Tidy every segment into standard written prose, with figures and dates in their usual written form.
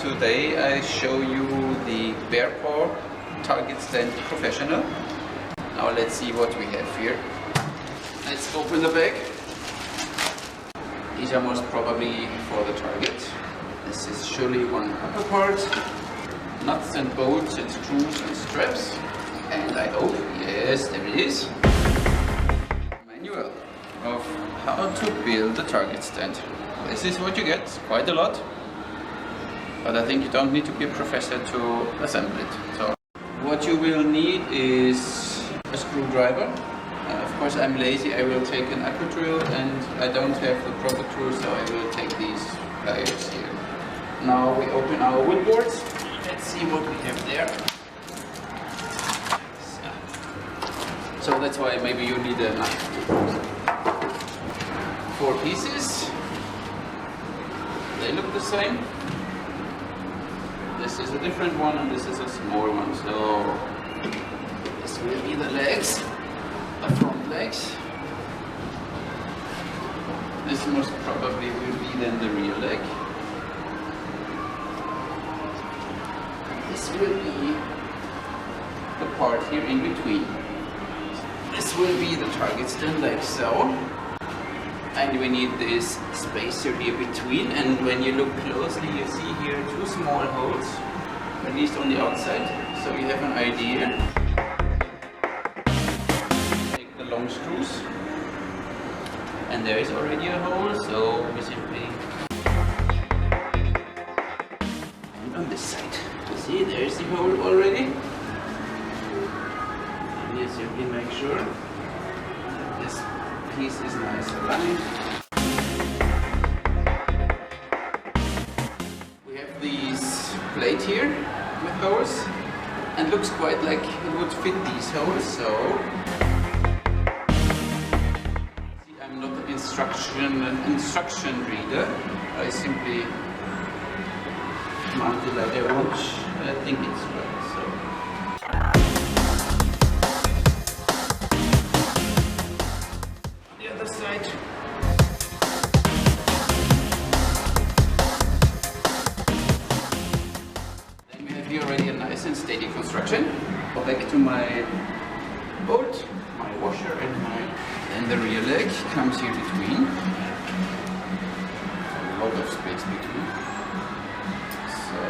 Today I show you the Bearpaw Target Stand Professional. Now let's see what we have here. Let's open the bag. These are most probably for the target. This is surely one upper part. Nuts and bolts and screws and straps. And I hope, yes, there it is. Manual of how to build a target stand. This is what you get, quite a lot. But I think you don't need to be a professor to assemble it. So what you will need is a screwdriver. Of course I'm lazy, I will take an accu drill, and I don't have the proper tool, so I will take these pliers here. Now we open our wood boards. Let's see what we have there. So that's why maybe you need a knife. 4 pieces. They look the same. This is a different one and this is a small one. So this will be the legs, the front legs. This most probably will be then the rear leg. This will be the part here in between. This will be the target stand like so. And we need this spacer here between, and when you look closely you see here 2 small holes, at least on the outside, so you have an idea. Take the long screws, and there is already a hole, so we simply... And on this side, you see there is the hole already. And you simply make sure that this piece is nice aligned. We have this plate here with holes, and looks quite like it would fit these holes. So see, I'm not an instruction reader. I simply mount it like I want. I think it's right. So. Side. Then we have here already a nice and steady construction. Go back to my bolt, my washer, and the rear leg comes here between. A lot of space between. So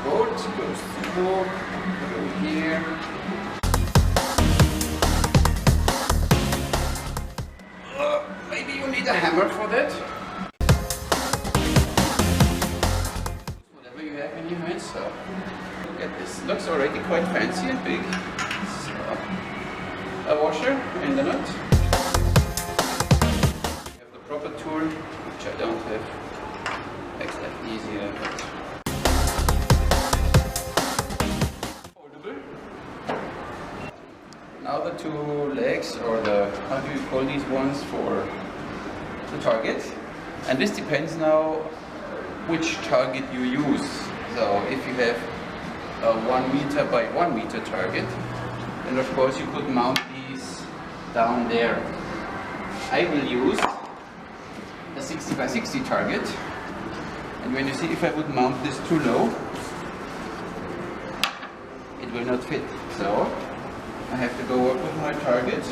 bolt goes through here. Maybe you need a hammer for that. Whatever you have in your hands. So look at this. Looks already quite fancy and big. So a washer and a nut. You have the proper tool, which I don't have. Makes that easier. Foldable. Now the 2 legs, or the, how do you call these ones, for the target, and this depends now which target you use. So if you have a 1 meter by 1 meter target, then of course you could mount these down there. I will use a 60 by 60 target, and when you see, if I would mount this too low, it will not fit. So I have to go up with my target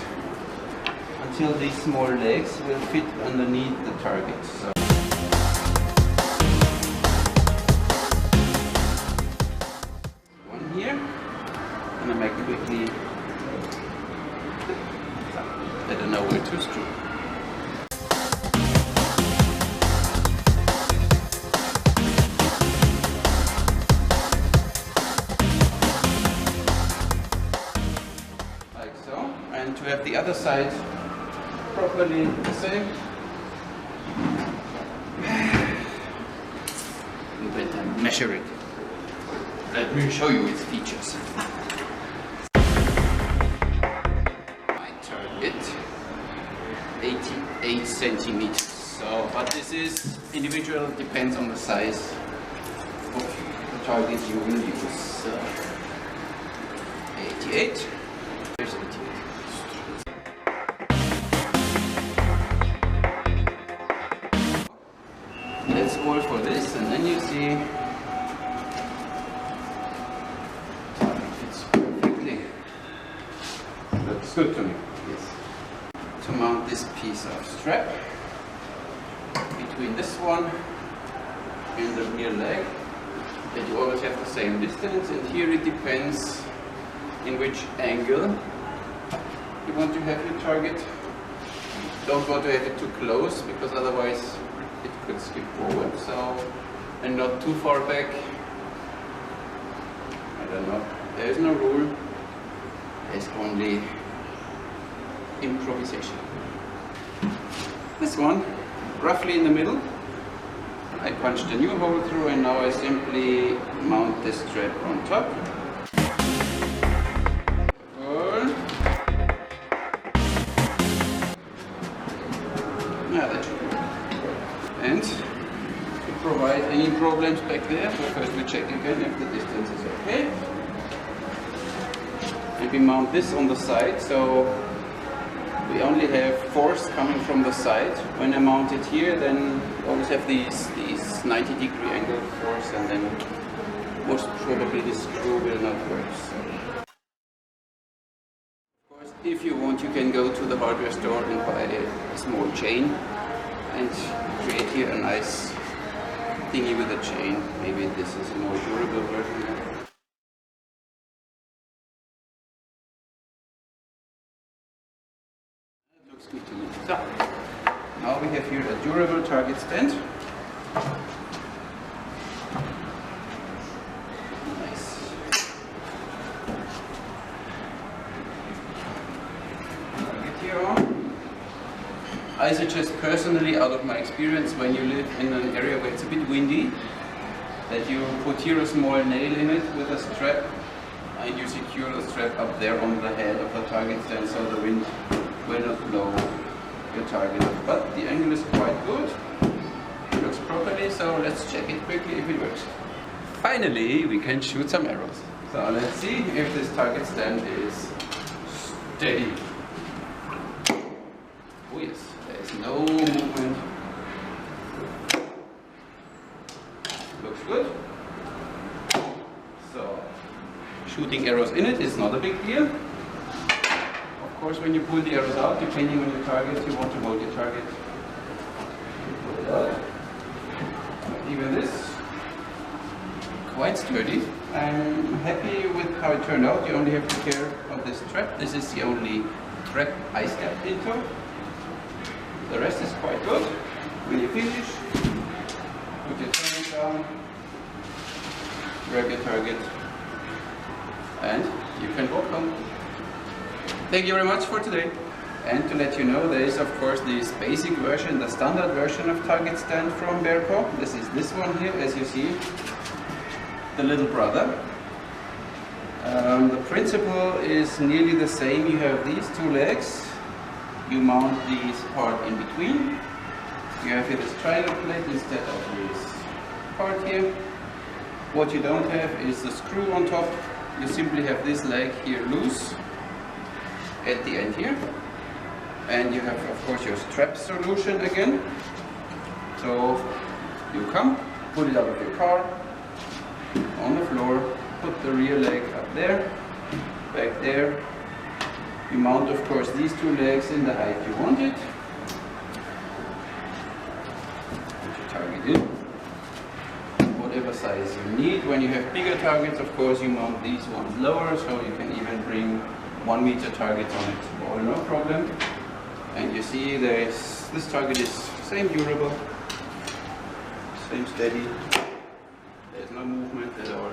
until these small legs will fit underneath the target. So one here, and I make quickly, I don't know where to screw. Like so, and to have the other side properly the same. We better measure it. Let me show you its features. My target, 88 centimeters. So, but this is individual, depends on the size of the target you will use. So, 88. There's 88. That's all for this, and then you see good to me. Yes. To mount this piece of strap between this one and the rear leg, that you always have the same distance, and here it depends in which angle you want to have your target. Don't want to have it too close because otherwise it could skip forward, so, and not too far back. I don't know, there is no rule, there's only improvisation. This one, roughly in the middle, I punched a new hole through, and now I simply mount this strap on top. That should work. And to provide any problems back there, so first we check again if the distance is okay. And we mount this on the side, so we only have force coming from the side. When I mount it here, then I always have these 90-degree angle force, and then most probably this screw will not work. So. Of course, if you want, you can go to the hardware store and buy a small chain and create here a nice thingy with a chain. Maybe this is a more durable version. Looks good to me. So, now we have here a durable target stand. Nice. Target here on. I suggest personally, out of my experience, when you live in an area where it's a bit windy, that you put here a small nail in it with a strap, and you secure the strap up there on the head of the target stand so the wind will not blow your target. But the angle is quite good, it looks properly, so let's check it quickly if it works. Finally, we can shoot some arrows. So let's see if this target stand is steady. Oh yes, there is no movement. Looks good. So, shooting arrows in it is not a big deal. Of course, when you pull the arrows out, depending on your target, you want to hold your target. Pull it out. Even this, quite sturdy. I'm happy with how it turned out. You only have to care of this strap. This is the only trap I stepped into. The rest is quite good. When you finish, put your target down, grab your target, and you can walk home. Thank you very much for today. And to let you know, there is of course this basic version, the standard version of target stand from Bearpaw. This is this one here, as you see, the little brother. The principle is nearly the same. You have these two legs. You mount this part in between. You have here this triangle plate instead of this part here. What you don't have is the screw on top. You simply have this leg here loose at the end here. And you have of course your strap solution again. So you come, put it out of your car, on the floor, put the rear leg up there, back there. You mount of course these two legs in the height you want it. Put your target in. Whatever size you need. When you have bigger targets, of course you mount these ones lower, so you can even bring 1 meter targets on it, or no problem. And you see this target is same durable, same steady. There's no movement at all.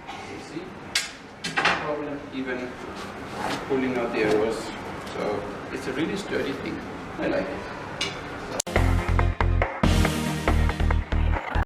You see? Problem even pulling out the arrows, so it's a really sturdy thing. I like it.